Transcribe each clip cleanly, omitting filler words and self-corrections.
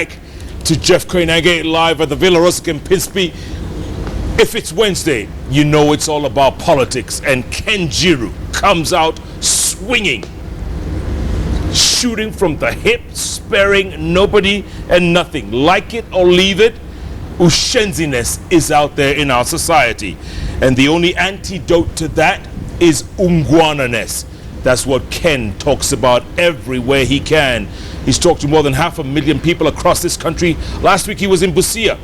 #, to Jeff Koinange live at the Villa Rosa in Pispi. If it's Wednesday, you know it's all about politics, and Ken Njiru comes out swinging, shooting from the hip, sparing nobody and nothing. Like it or leave it, ushenziness is out there in our society, and the only antidote to that is Uungwana-ness. That's what Ken talks about everywhere he can. He's talked to more than 500,000 people across this country. Last week he was in Busia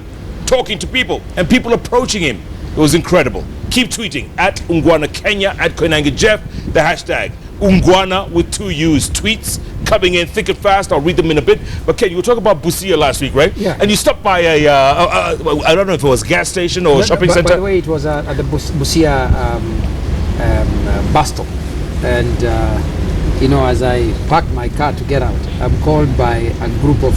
talking to people and people approaching him. It was incredible. Keep tweeting at Uungwana Kenya, at Koinange Jeff, the hashtag Uungwana with 2 U's. Tweets coming in thick and fast. I'll read them in a bit. But Ken, you were talking about Busia last week, right? Yeah. And you stopped by a I don't know if it was a gas station or a shopping center. By the way, it was at the Busia bus stop. And you know, as I parked my car to get out, I'm called by a group of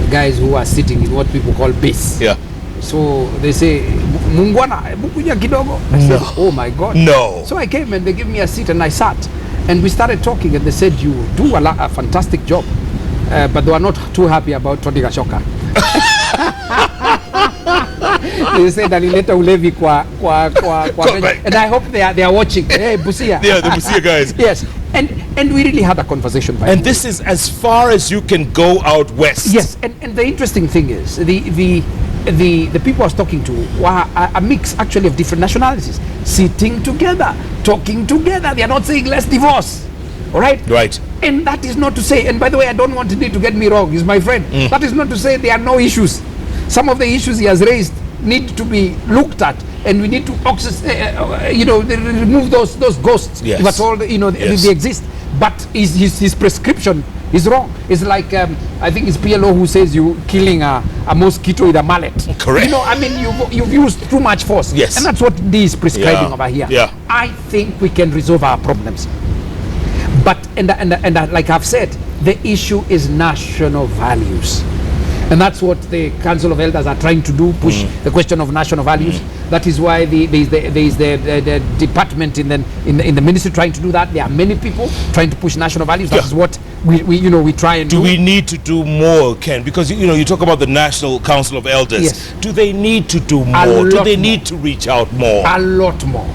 guys who are sitting in what people call base. Yeah. So they say, Mungwana, bukuja kidogo. I said, oh my God. No. So I came and they gave me a seat and I sat. And we started talking and they said, you do a fantastic job. But they were not too happy about Tony Gashoka. They said alileta ulevi kwa and I hope they are watching. Hey, Busia. Yeah, the Busia guys. Yes. And we really had a conversation. And this is as far as you can go out west. Yes, and the interesting thing is the people I was talking to were a mix actually of different nationalities, sitting together, talking together. They are not saying let's divorce. All right? Right. And that is not to say, and by the way, I don't want Ndidi to get me wrong, he's my friend. That is not to say there are no issues. Some of the issues he has raised need to be looked at, and we need to remove those ghosts. Yes. If at all, Yes. they exist. But his prescription is wrong. It's like I think it's PLO who says you killing a mosquito with a mallet. Correct. You know, I mean, you've used too much force. Yes. And that's what he is prescribing over here. Yeah. I think we can resolve our problems. But and like I've said, the issue is national values. And that's what the Council of Elders are trying to do, push the question of national values. That is why there is the department in the ministry trying to do that. There are many people trying to push national values. That is what we try and do. Do we need to do more, Ken? Because you talk about the National Council of Elders. Yes. Do they need to do more? Do they need to reach out more? A lot more.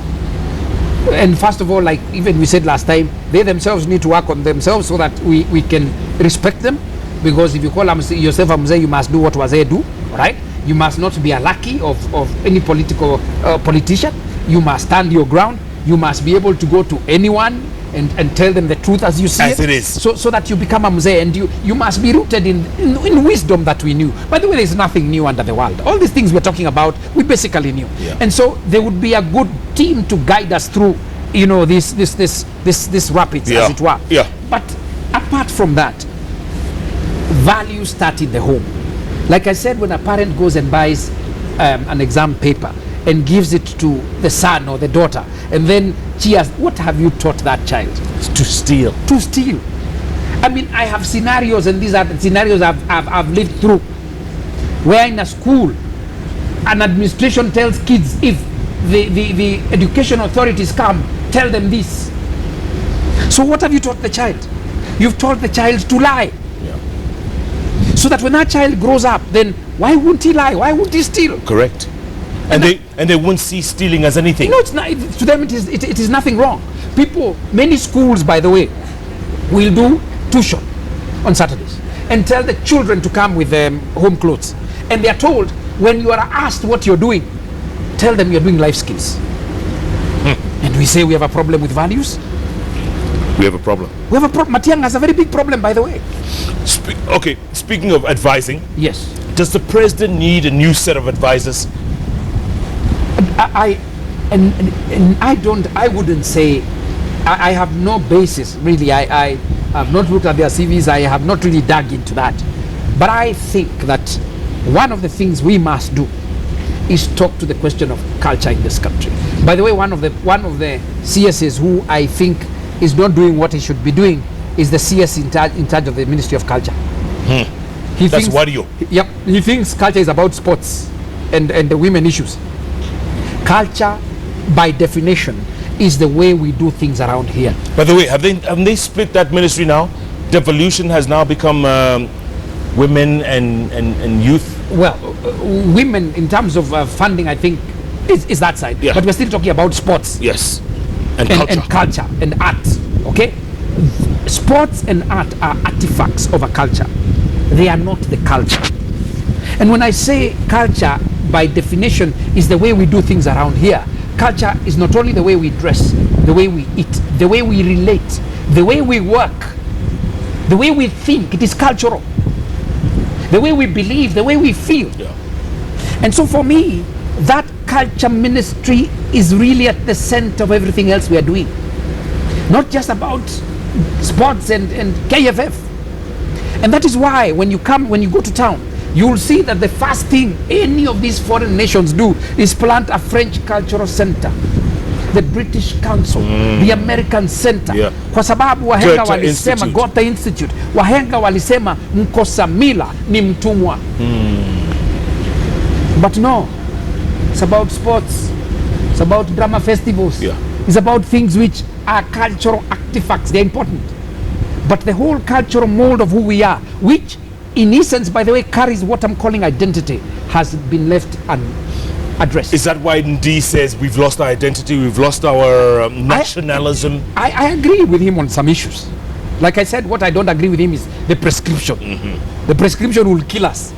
And first of all, like even we said last time, they themselves need to work on themselves so that we can respect them. Because if you call yourself a mzee, you must do what wazee do, right? You must not be a lackey of any politician. You must stand your ground. You must be able to go to anyone and tell them the truth as you see as it is. So that you become a mzee, and you must be rooted in wisdom that we knew. By the way, there's nothing new under the world. All these things we're talking about, we basically knew. Yeah. And so there would be a good team to guide us through, this rapids, as it were. Yeah. But apart from that, values start in the home. Like I said, when a parent goes and buys an exam paper and gives it to the son or the daughter, and then cheers, what have you taught that child? To steal. To steal. I mean, I have scenarios, and these are the scenarios I've lived through, where in a school, an administration tells kids, if the education authorities come, tell them this. So what have you taught the child? You've taught the child to lie. So that when that child grows up, then why wouldn't he lie? Why wouldn't he steal? Correct. And they won't see stealing as anything. No, it's not. To them, it is nothing wrong. Many schools, by the way, will do tuition on Saturdays and tell the children to come with home clothes. And they are told, when you are asked what you're doing, tell them you're doing life skills. And we say we have a problem with values. We have a problem. We have a problem. Matiang'i has a very big problem, by the way. Speaking of advising, yes, does the president need a new set of advisors? I wouldn't say. I have no basis really. I have not looked at their CVs. I have not really dug into that. But I think that one of the things we must do is talk to the question of culture in this country. By the way, one of the CSs who I think is not doing what he should be doing is the CS in charge of the Ministry of Culture. That's Wario. Yep. He thinks culture is about sports and the women issues. Culture, by definition, is the way we do things around here. By the way, have they split that ministry now? Devolution has now become women and youth? Well, women in terms of funding, I think, is that side. Yeah. But we're still talking about sports. Yes. And culture and art. Okay? Sports and art are artifacts of a culture. They are not the culture. And when I say culture, by definition, is the way we do things around here. Culture is not only the way we dress, the way we eat, the way we relate, the way we work, the way we think. It is cultural. The way we believe, the way we feel. Yeah. And so for me, that culture ministry is really at the center of everything else we are doing. Not just about sports and KFF. And that is why when you go to town, you will see that the first thing any of these foreign nations do is plant a French cultural center, the British Council, the American Center. Yeah. Kwa sababu wahenga Goethe walisema, Institute. Goethe Institute, wahenga walisema mkosa mila ni mtumwa. But no, it's about sports, it's about drama festivals, Yeah. it's about things which are cultural artifacts. They're important. But the whole cultural mold of who we are, which in essence, by the way, carries what I'm calling identity, has been left unaddressed. Is that why Ndi says we've lost our identity, we've lost our nationalism? I agree with him on some issues. Like I said, what I don't agree with him is the prescription. The prescription will kill us.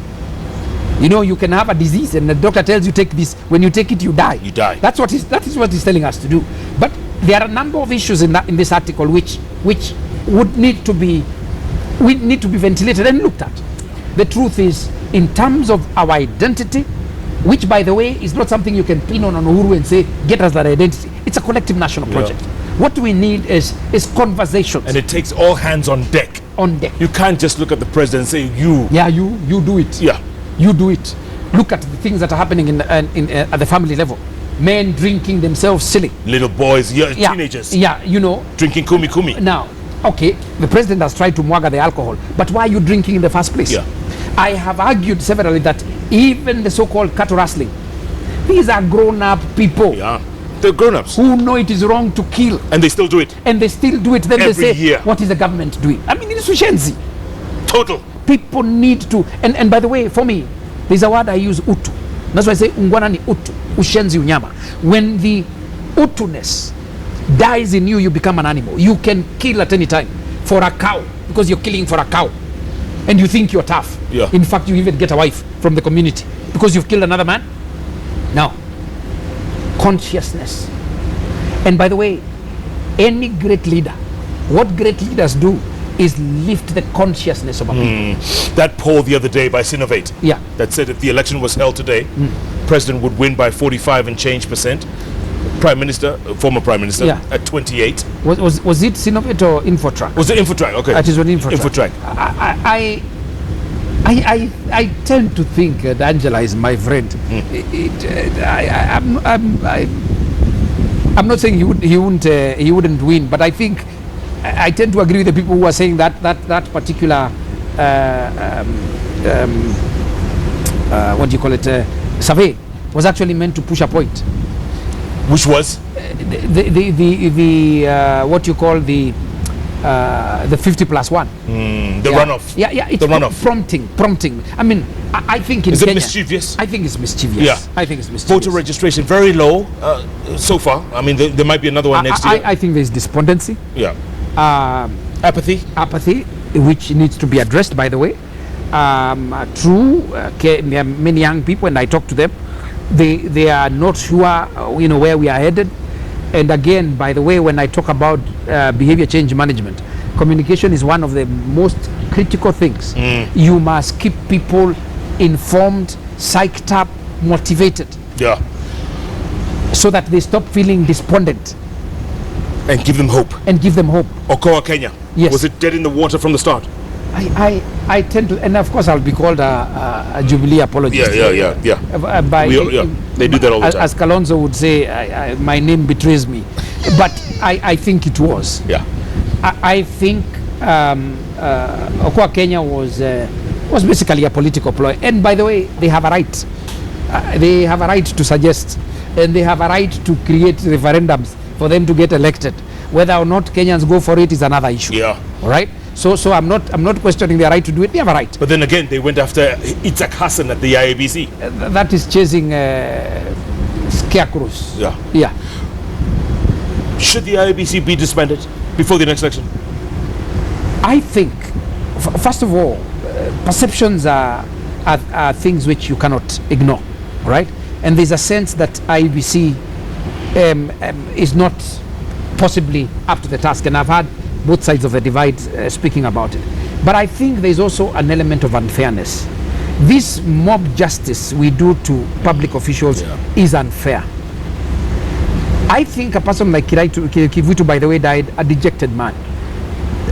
You know, you can have a disease and the doctor tells you take this. When you take it, you die. You die. That is what he's telling us to do. But there are a number of issues in this article which would need to be ventilated and looked at. The truth is, in terms of our identity, which by the way is not something you can pin on Uhuru and say, get us that identity. It's a collective national project. What we need is conversations. And it takes all hands on deck. On deck. You can't just look at the president and say, you. Yeah, you do it. Yeah. You do it. Look at the things that are happening at the family level. Men drinking themselves silly. Little boys, teenagers. Yeah, you know. Drinking kumi. Now, okay, the president has tried to mwaga the alcohol, but why are you drinking in the first place? Yeah. I have argued severally that even the so-called cattle rustling, these are grown-up people. Yeah. They're grown-ups. Who know it is wrong to kill. And they still do it. And they still do it. Then Every they say, year. what is the government doing? I mean, it's ushenzi. Total. People need to, and by the way, for me, there's a word I use, utu. That's why I say Uungwana ni utu, ushenzi unyama. When the utuness dies in you, you become an animal. You can kill at any time for a cow because you're killing for a cow. And you think you're tough. Yeah. In fact, you even get a wife from the community because you've killed another man. Now, consciousness. And by the way, any great leader, what great leaders do is lift the consciousness of a people. That poll the other day by Sinovate, Yeah. that said if the election was held today, president would win by 45 and change percent. Prime Minister, former Prime Minister, Yeah. at 28. Was it Sinovate or Infotrack? Was it Infotrack? Okay. It is on Infotrack. Infotrack. I tend to think that Angela is my friend. I'm not saying he wouldn't win, but I think I tend to agree with the people who are saying that particular what do you call it, survey was actually meant to push a point. Which was? The what you call the 50+1. The runoff. Yeah, it's the runoff. prompting. I mean, I think in Is Kenya, it mischievous? I think it's mischievous. Yeah. I think it's mischievous. Voter registration very low so far. I mean, there might be another one next year. I think there's despondency. Yeah. Apathy. Apathy, which needs to be addressed, by the way. True, there are many young people, and I talk to them. They are not sure, where we are headed. And again, by the way, when I talk about behavior change management, communication is one of the most critical things. You must keep people informed, psyched up, motivated, Yeah. so that they stop feeling despondent And give them hope. and give them hope. Okoa, Kenya. Yes. Was it dead in the water from the start? I tend to, and of course I'll be called a Jubilee apologist. Yeah. They do that all the time. As Kalonzo would say, my name betrays me. But I think it was. Yeah. I think Okoa Kenya was basically a political ploy. And by the way, they have a right. They have a right to suggest, and they have a right to create referendums for them to get elected. Whether or not Kenyans go for it is another issue. Yeah. All right. So I'm not questioning their right to do it. They have a right. But then again, they went after Itzhak Hassan at the IABC. That is chasing scarecrows. Yeah. Yeah. Should the IABC be disbanded before the next election? I think, first of all, perceptions are things which you cannot ignore, right? And there's a sense that IEBC is not possibly up to the task, and I've had both sides of the divide speaking about it. But I think there's also an element of unfairness. This mob justice we do to public officials is unfair. I think a person like Kivutu, by the way, died a dejected man.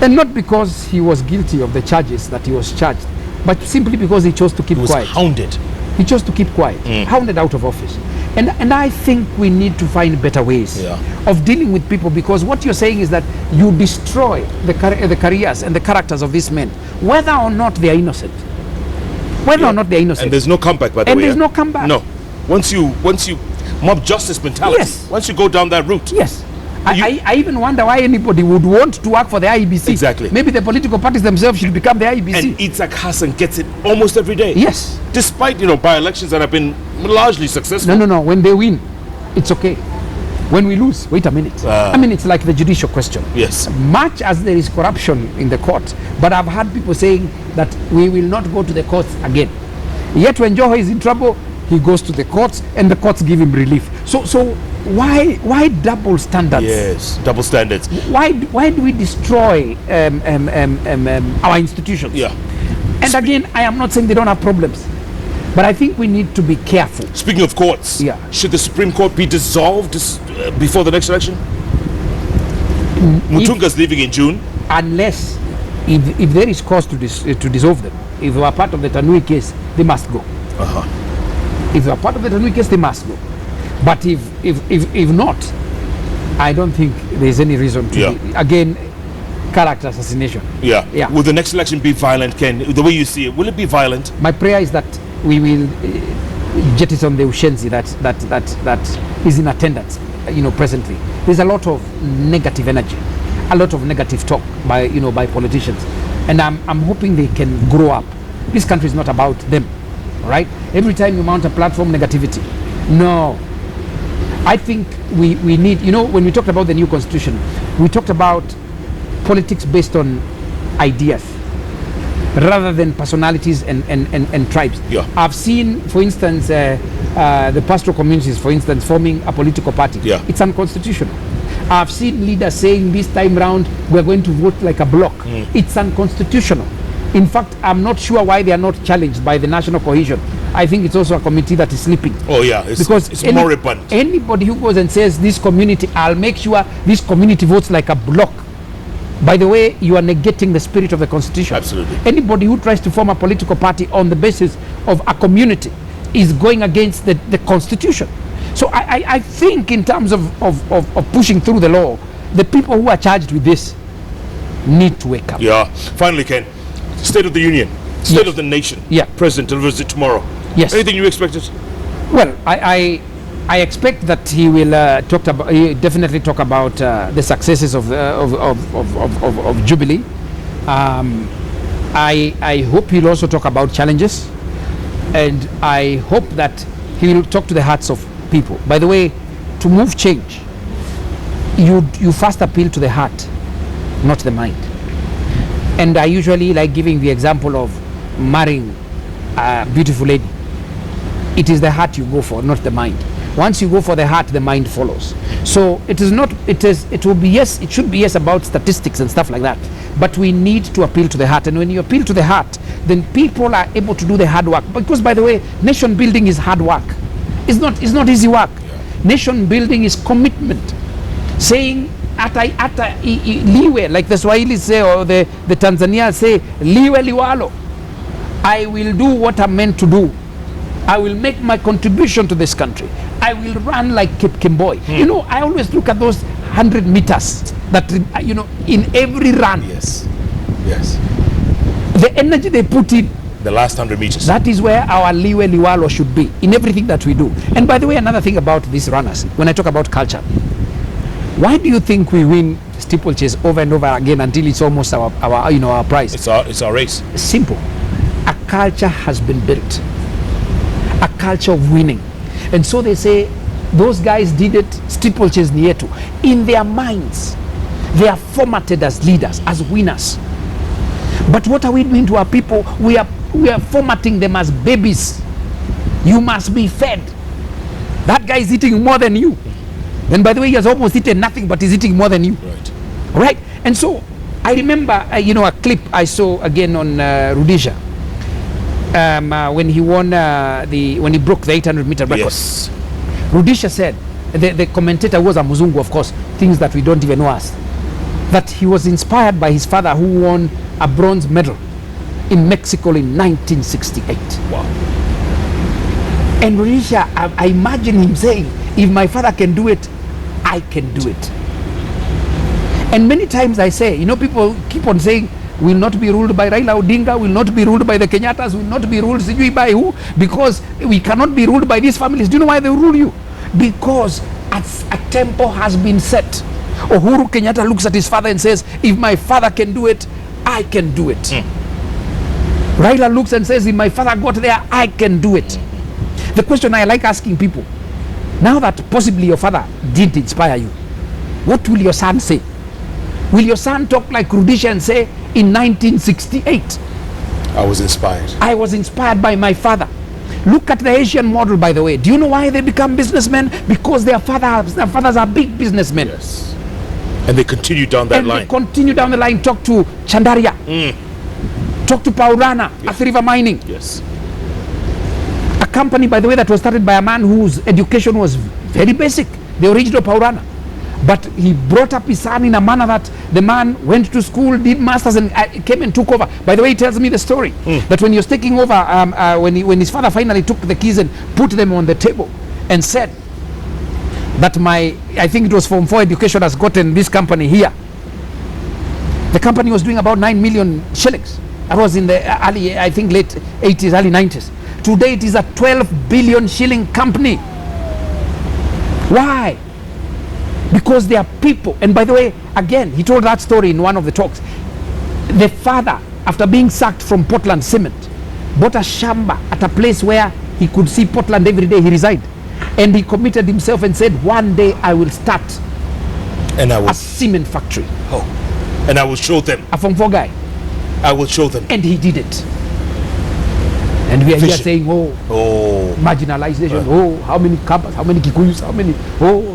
And not because he was guilty of the charges that he was charged, but simply because he chose to keep quiet. Hounded. He chose to keep quiet, hounded out of office. And I think we need to find better ways of dealing with people, because what you're saying is that you destroy the careers and the characters of these men, whether or not they are innocent. Whether or not they are innocent. And there's no comeback, by the way. And there's no comeback. No. Once you mob justice mentality, once you go down that route. Yes. I even wonder why anybody would want to work for the IEBC. Exactly. Maybe the political parties themselves should become the IEBC. And Itzhak Hassan gets it almost every day. Yes. Despite, by-elections that have been largely successful. No. When they win, it's okay. When we lose, wait a minute. It's like the judicial question. Yes. Much as there is corruption in the court, but I've had people saying that we will not go to the courts again. Yet when Joho is in trouble, he goes to the courts, and the courts give him relief. So why double standards? Yes, double standards. Why do we destroy our institutions? Yeah. And again, I am not saying they don't have problems, but I think we need to be careful. Speaking of courts, should the Supreme Court be dissolved before the next election? Mutunga's leaving in June. Unless, if there is cause to dissolve them, if they are part of the Tanui case, they must go. If they are part of the Tanui case, they must go. But if not, I don't think there's any reason to again, character assassination. Yeah. Will the next election be violent, Ken? The way you see it, will it be violent? My prayer is that we will jettison the Ushenzi that is in attendance, presently. There's a lot of negative energy, a lot of negative talk by politicians, and I'm hoping they can grow up. This country is not about them, right? Every time you mount a platform, negativity. No. I think we need, when we talked about the new constitution, we talked about politics based on ideas rather than personalities and tribes. Yeah. I've seen, for instance, the pastoral communities, for instance, forming a political party. Yeah. It's unconstitutional. I've seen leaders saying this time round we're going to vote like a bloc. It's unconstitutional. In fact, I'm not sure why they are not challenged by the national cohesion. I think it's also a committee that is sleeping. Oh yeah, it's moribund. Anybody who goes and says this community, I'll make sure this community votes like a bloc. By the way, you are negating the spirit of the constitution. Absolutely. Anybody who tries to form a political party on the basis of a community is going against the constitution. So I think in terms of pushing through the law, the people who are charged with this need to wake up. Yeah. Finally, Ken, State of the Union, State of the Nation. Yeah. President delivers it tomorrow. Yes. Anything you expected? Well, I expect that he will definitely talk about the successes of Jubilee. I hope he'll also talk about challenges, and I hope that he will talk to the hearts of people. By the way, to move change, you first appeal to the heart, not the mind. And I usually like giving the example of marrying a beautiful lady. It is the heart you go for, not the mind. Once you go for the heart, the mind follows. So it should be yes about statistics and stuff like that. But we need to appeal to the heart. And when you appeal to the heart, then people are able to do the hard work. Because by the way, nation building is hard work. It's not easy work. Nation building is commitment. Saying ata liwe, like the Swahili say, or the Tanzania say, liwe liwalo. I will do what I'm meant to do. I will make my contribution to this country. I will run like Kip Kimboi. I always look at those 100 meters that, in every run. Yes. The energy they put in. The last 100 meters. That is where our liwe liwalo should be in everything that we do. And by the way, another thing about these runners, when I talk about culture, why do you think we win steeplechase over and over again until it's almost our price. It's our race. Simple. A culture has been built, a culture of winning, and so they say those guys did it. Steeplechase ni yetu. In their minds, they are formatted as leaders, as winners. But what are we doing to our people? We are formatting them as babies. You must be fed. That guy is eating more than you. And by the way, he has almost eaten nothing, but he's eating more than you. Right? And so I remember, a clip I saw again on Rudisha when he won when he broke the 800-meter record. Yes. Rudisha said, the commentator was a Muzungu, of course, things that we don't even know us, that he was inspired by his father who won a bronze medal in Mexico in 1968. Wow. And Rudisha, I imagine him saying, if my father can do it, I can do it. And many times I say, people keep on saying, will not be ruled by Raila Odinga, will not be ruled by the Kenyattas, will not be ruled by who? Because we cannot be ruled by these families. Do you know why they rule you? Because a tempo has been set. Uhuru Kenyatta looks at his father and says, if my father can do it, I can do it. Raila looks and says, if my father got there, I can do it. The question I like asking people, now that possibly your father did inspire you, what will your son say? Will your son talk like Rudisha and say, in 1968, I was inspired. I was inspired by my father. Look at the Asian model, by the way. Do you know why they become businessmen? Because their fathers are big businessmen. Yes. And they continue down that line. They continue down the line. Talk to Chandaria. Talk to Paurana, Athi River Mining. Yes. A company, by the way, that was started by a man whose education was very basic, the original Paurana. But he brought up his son in a manner that the man went to school, did masters, and came and took over. By the way, he tells me the story that when he was taking over, when his father finally took the keys and put them on the table and said that I think it was Form 4 education has gotten this company here. The company was doing about 9 million shillings. That was in the early, I think late 80s, early 90s. Today it is a 12 billion shilling company. Why? Because they are people. And by the way, again, he told that story in one of the talks. The father, after being sacked from Portland Cement, bought a shamba at a place where he could see Portland every day. He resigned. And he committed himself and said, one day I will start a cement factory. Oh. And I will show them. A Form 4 guy. I will show them. And he did it. And we are here saying, marginalization, how many Kabas, how many Kikuyus, how many,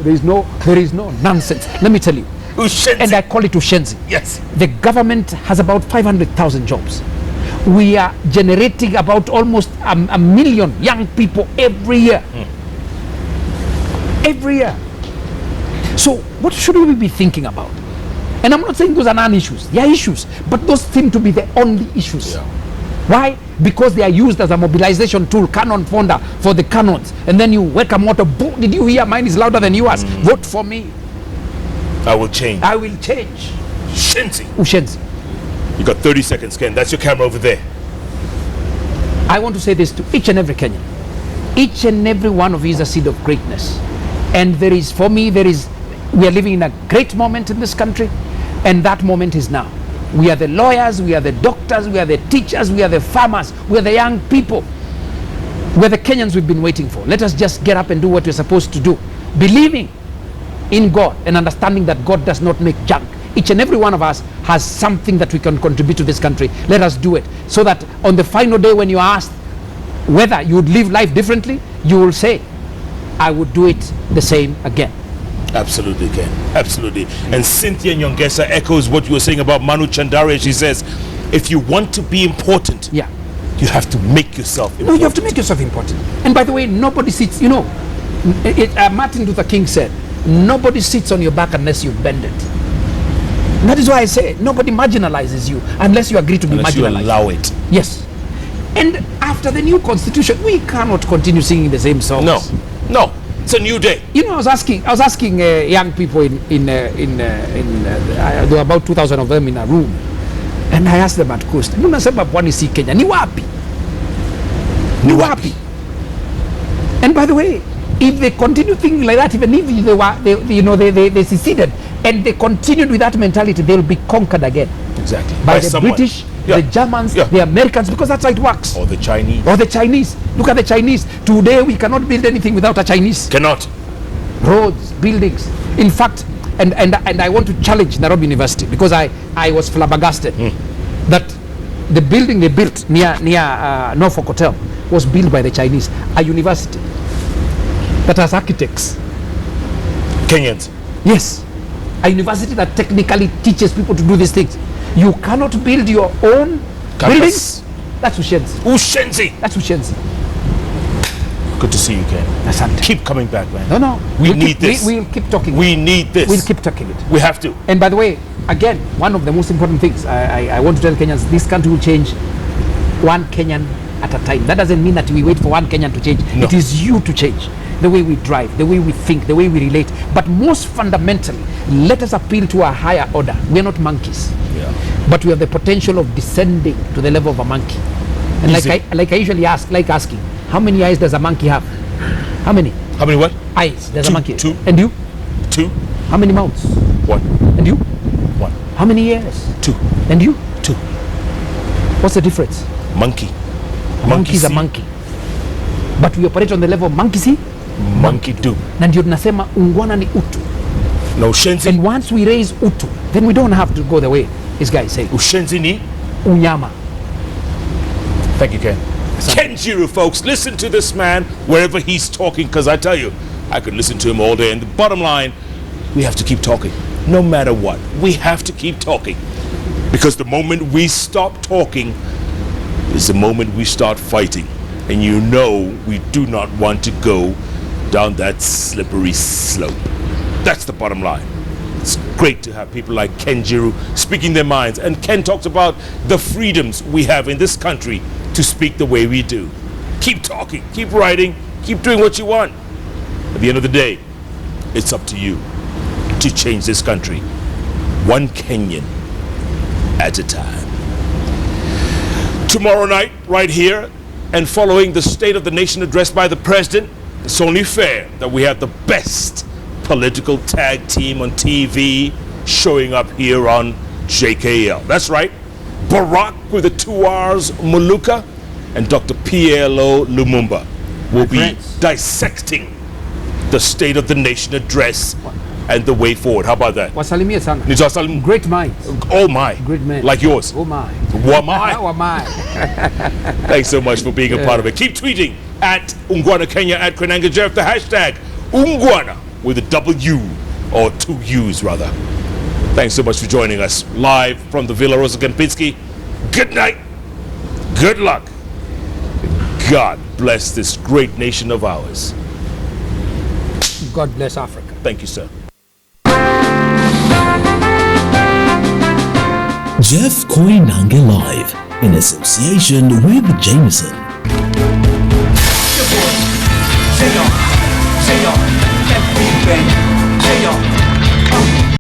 there is no nonsense. Let me tell you. Ushenzi. And I call it Ushenzi. Yes. The government has about 500,000 jobs. We are generating about almost a million young people every year. Every year. So what should we be thinking about? And I'm not saying those are non-issues. They are issues, but those seem to be the only issues. Yeah. Why? Because they are used as a mobilization tool, cannon fodder for the cannons. And then you wake a motor, did you hear? Mine is louder than yours. Vote for me. I will change. I will change. Ushenzi. You got 30 seconds, Ken. That's your camera over there. I want to say this to each and every Kenyan. Each and every one of you is a seed of greatness. And we are living in a great moment in this country. And that moment is now. We are the lawyers, we are the doctors, we are the teachers, we are the farmers, we are the young people. We are the Kenyans we've been waiting for. Let us just get up and do what we're supposed to do. Believing in God and understanding that God does not make junk. Each and every one of us has something that we can contribute to this country. Let us do it. So that on the final day when you are asked whether you would live life differently, you will say, I would do it the same again. Absolutely, Ken. Absolutely. And Cynthia Nyongesa echoes what you were saying about Manu Chandaria. She says, if you want to be important, you have to make yourself important. No, you have to make yourself important. And by the way, nobody sits, Martin Luther King said, nobody sits on your back unless you bend it. And that is why I say, nobody marginalizes you unless you agree to be marginalized. You allow it. Yes. And after the new constitution, we cannot continue singing the same songs. No. It's a new day. I was asking young people there were about 2,000 of them in a room, and I asked them at Coast, "Munasema pwani si Kenya, ni wapi? Ni wapi?" And by the way, if they continue thinking like that, even if they seceded, and they continued with that mentality, they'll be conquered again. Exactly. By the someone. British, Yeah. the Germans, Yeah. the Americans, because that's how it works. Or the Chinese. Or the Chinese. Look at the Chinese. Today we cannot build anything without a Chinese. Cannot. Roads, buildings. In fact, and I want to challenge Nairobi University, because I was flabbergasted that the building they built near Norfolk Hotel was built by the Chinese. A university that has architects. Kenyans. Yes. A university that technically teaches people to do these things. You cannot build your own buildings. That's Ushenzi. Ushenzi. That's Ushenzi. Good to see you, Ken. Asante. Keep coming back, man. No. We need this. We'll keep talking. We need this. We'll keep talking it. We have to. And by the way, again, one of the most important things I want to tell Kenyans, this country will change one Kenyan at a time. That doesn't mean that we wait for one Kenyan to change. No. It is you to change. The way we drive, the way we think, the way we relate. But most fundamentally, let us appeal to a higher order. We are not monkeys. Yeah. But we have the potential of descending to the level of a monkey. And like I usually asking, how many eyes does a monkey have? How many? How many what? Eyes does Two, a monkey? two. And you? 2. How many mouths? 1. And you? 1. How many ears? 2. And you? 2. What's the difference? Monkey. A monkey is a see. monkey. But we operate on the level of monkey see? Monkey do. Na ndio tunasema ungwana ni utu. No Ushenzi. And once we raise utu, then we don't have to go the way this guy is saying. Ushenzi ni. Unyama. Thank you, Ken. Ken Njiru, folks. Listen to this man wherever he's talking, because I tell you, I could listen to him all day. And the bottom line, we have to keep talking. No matter what, we have to keep talking. Because the moment we stop talking is the moment we start fighting. And you know we do not want to go down that slippery slope. That's the bottom line. It's great to have people like Ken Njiru speaking their minds. And Ken talks about the freedoms we have in this country to speak the way we do. Keep talking, keep writing, keep doing what you want. At the end of the day, it's up to you to change this country, one Kenyan at a time. Tomorrow night, right here, and following the State of the Nation address by the President, it's only fair that we have the best political tag team on TV showing up here on JKL. That's right. Barack with the 2 R's, Muluka, and Dr. PLO Lumumba will be dissecting the State of the Nation address and the way forward. How about that? Wasalimie sana. Nitawasalim- Great minds. Oh my. Great men. Like yours. Oh my. Wa my. Oh my. Thanks so much for being a part of it. Keep tweeting at Uungwana Kenya, at Koinange Jeff, the hashtag Uungwana with a W, or 2 U's rather. Thanks so much for joining us live from the Villa Rosa Kempinski. Good night. Good luck. God bless this great nation of ours. God bless Africa. Thank you, sir. Jeff Koinange Live in association with Jameson. JR.